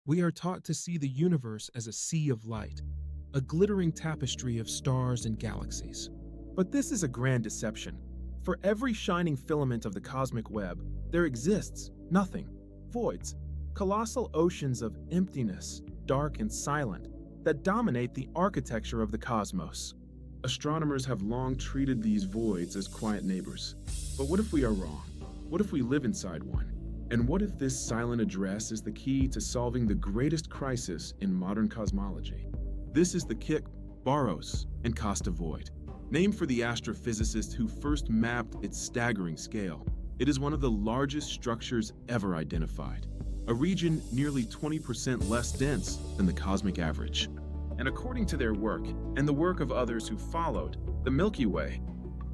We are taught to see the universe as a sea of light, a glittering tapestry of stars and galaxies. But this is a grand deception. For every shining filament of the cosmic web, there exists nothing, voids, colossal oceans of emptiness, dark and silent, that dominate the architecture of the cosmos. Astronomers have long treated these voids as quiet neighbors. But what if we are wrong? What if we live inside one? And what if this silent address is the key to solving the greatest crisis in modern cosmology? This is the Kik, Baros, and Costa void. Named for the astrophysicist who first mapped its staggering scale, it is one of the largest structures ever identified, a region nearly 20% less dense than the cosmic average. And according to their work, and the work of others who followed, the Milky Way,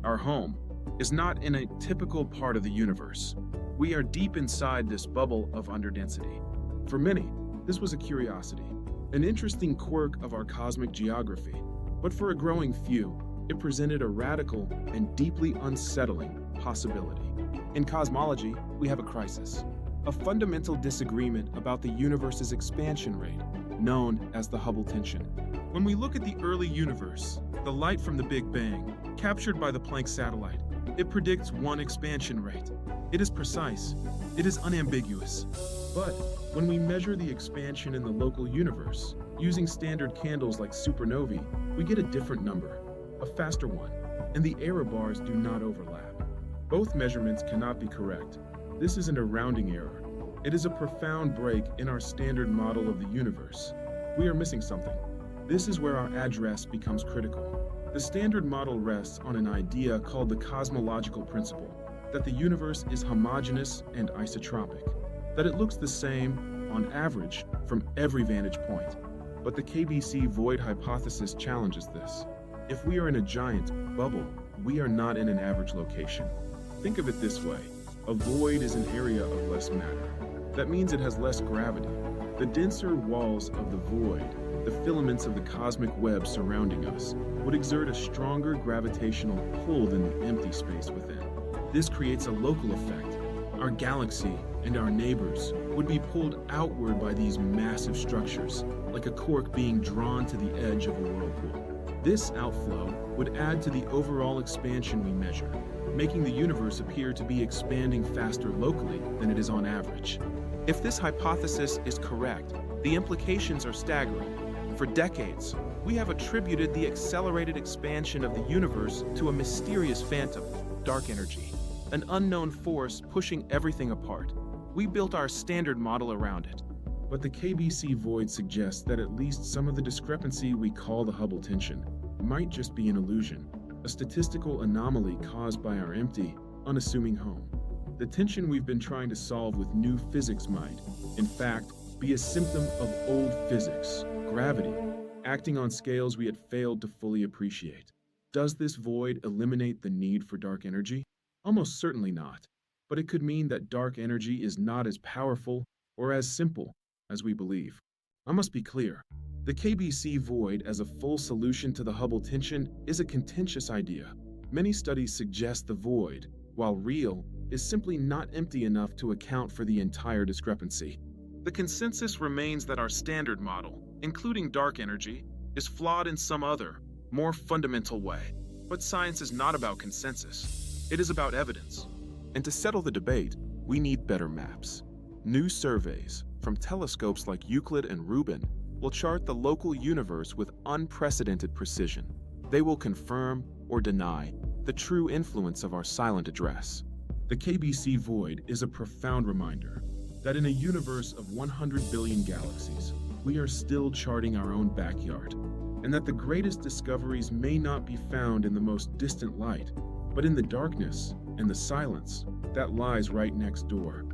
our home, is not in a typical part of the universe. We are deep inside this bubble of underdensity. For many, this was a curiosity, an interesting quirk of our cosmic geography. But for a growing few, it presented a radical and deeply unsettling possibility. In cosmology, we have a crisis, a fundamental disagreement about the universe's expansion rate, known as the Hubble Tension. When we look at the early universe, the light from the Big Bang, captured by the Planck satellite, it predicts one expansion rate. It is precise, it is unambiguous. But when we measure the expansion in the local universe, using standard candles like supernovae, we get a different number, a faster one, and the error bars do not overlap. Both measurements cannot be correct. This isn't a rounding error. It is a profound break in our standard model of the universe. We are missing something. This is where our address becomes critical. The standard model rests on an idea called the cosmological principle, that the universe is homogeneous and isotropic, that it looks the same, on average, from every vantage point. But the KBC Void hypothesis challenges this. If we are in a giant bubble, we are not in an average location. Think of it this way. A void is an area of less matter. That means it has less gravity. The denser walls of the void, the filaments of the cosmic web surrounding us, would exert a stronger gravitational pull than the empty space within. This creates a local effect. Our galaxy and our neighbors would be pulled outward by these massive structures, like a cork being drawn to the edge of a whirlpool. This outflow would add to the overall expansion we measure, making the universe appear to be expanding faster locally than it is on average. If this hypothesis is correct, the implications are staggering. For decades, we have attributed the accelerated expansion of the universe to a mysterious phantom, dark energy, an unknown force pushing everything apart. We built our standard model around it. But the KBC Void suggests that at least some of the discrepancy we call the Hubble tension might just be an illusion, a statistical anomaly caused by our empty, unassuming home. The tension we've been trying to solve with new physics might, in fact, be a symptom of old physics, gravity, acting on scales we had failed to fully appreciate. Does this void eliminate the need for dark energy? Almost certainly not. But it could mean that dark energy is not as powerful or as simple as we believe. I must be clear. The KBC void as a full solution to the Hubble tension is a contentious idea. Many studies suggest the void, while real, is simply not empty enough to account for the entire discrepancy. The consensus remains that our standard model, including dark energy, is flawed in some other, more fundamental way. But science is not about consensus. It is about evidence. And to settle the debate, we need better maps. New surveys, from telescopes like Euclid and Rubin, will chart the local universe with unprecedented precision. They will confirm or deny the true influence of our silent address. The KBC void is a profound reminder that in a universe of 100 billion galaxies, we are still charting our own backyard, and that the greatest discoveries may not be found in the most distant light, but in the darkness and the silence that lies right next door.